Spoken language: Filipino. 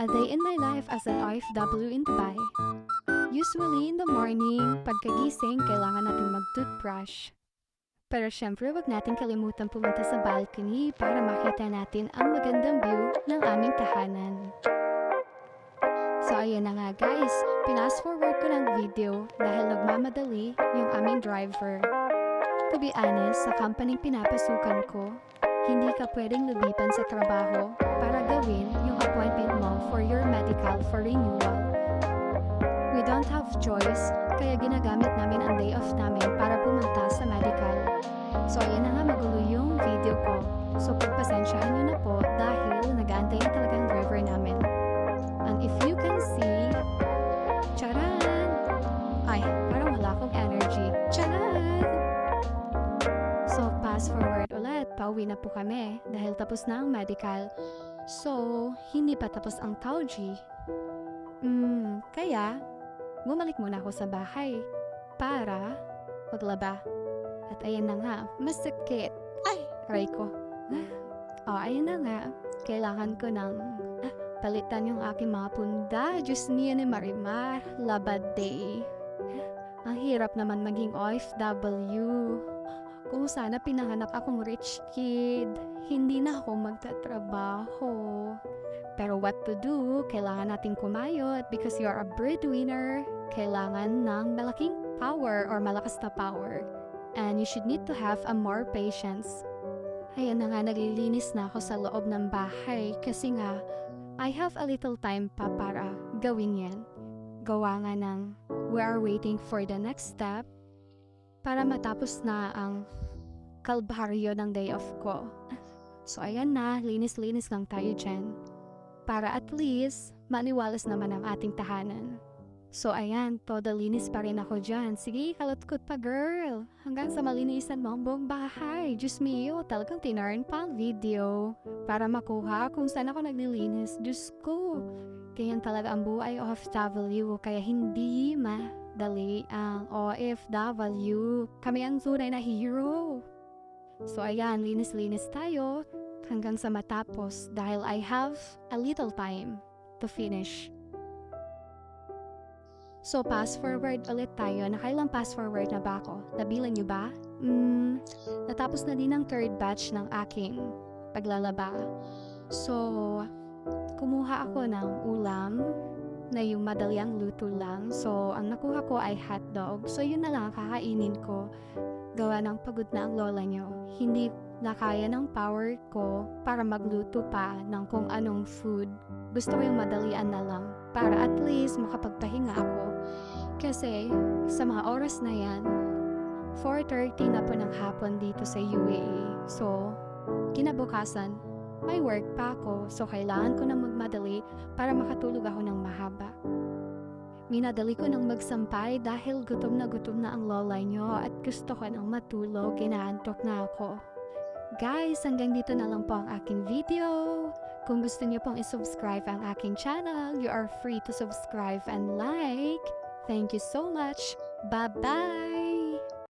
A day in my life as an OFW in Dubai. Usually in the morning, pagkagising, kailangan natin mag-toothbrush. Pero syempre, wag natin kalimutan pumunta sa balcony para makita natin ang magandang view ng aming tahanan. So ayan na nga guys, pinas forward ko ng video dahil nagmamadali yung aming driver. To be honest, sa company pinapasukan ko, hindi ka pwedeng lumipan sa trabaho para gawin yung appointment mo for your medical for renewal. We don't have choice, kaya ginagamit namin ang day off namin para pumunta sa medical. So ayan na nga, magulo yung video ko. So pagpasensyahan nyo na po dahil nag-aantay na talaga ang driver namin. And if you can see, charan! Ay, parang wala akong energy. Charan! So fast forward ulit, pauwi na po kami dahil tapos na ang medical. So, hindi pa tapos ang Tauji. Kaya, bumalik muna ako sa bahay para maglaba. At ayan na nga, masakit. Ay, aray ko. Ayan na nga, kailangan ko ng palitan yung aking mga punda. Diyos niya ni Marimar, labad day. Ang hirap naman maging OFW. Kung sana pinanganak akong rich kid, hindi na ako magtatrabaho. Pero what to do, kailangan nating kumayot because you're a breadwinner. Kailangan ng malaking power or malakas na power. And you should need to have a more patience. Ayan na nga, naglilinis na ako sa loob ng bahay kasi nga, I have a little time pa para gawin yan. Gawa nga ng we are waiting for the next step para matapos na ang kalbaryo ng day off ko. So ayan na, linis-linis lang tayo dyan. Para at least, maniwalas naman ang ating tahanan. So ayan, todo linis pa rin ako dyan. Sige, kalutkot pa girl. Hanggang sa malinisan mo ang buong bahay. Diyos mio, talagang tinarn pa ang video. Para makuha kung saan ako naglilinis. Diyos ko. Ganyan talaga ang buhay OFW. Kaya hindi madali ang OFW. Kami ang tunay na hero. So ayan, linis-linis tayo hanggang sa matapos dahil I have a little time to finish. So fast forward ulit tayo. Nakailang fast forward na ba ako? Nabilan nyo ba? Natapos na din ang third batch ng aking paglalaba. So, kumuha ako ng ulam na yung madali ang luto lang. So, ang nakuha ko ay hotdog. So, yun na lang ang kakainin ko. Gawa ng pagod na ang lola nyo. Hindi na kaya ng power ko para magluto pa ng kung anong food. Gusto ko yung madalian na lang para at least makapagpahinga ako. Kasi sa mga oras na yan, 4:30 na po ng hapon dito sa UAE. So, kinabukasan, may work pa ako. So, kailangan ko na magmadali para makatulog ako ng mahaba. Minadali ko nang magsampay dahil gutom na ang lola nyo at gusto ko nang matulog, kinaantok na ako. Guys, hanggang dito na lang po ang aking video. Kung gusto niyo pong isubscribe ang aking channel, you are free to subscribe and like. Thank you so much. Bye-bye!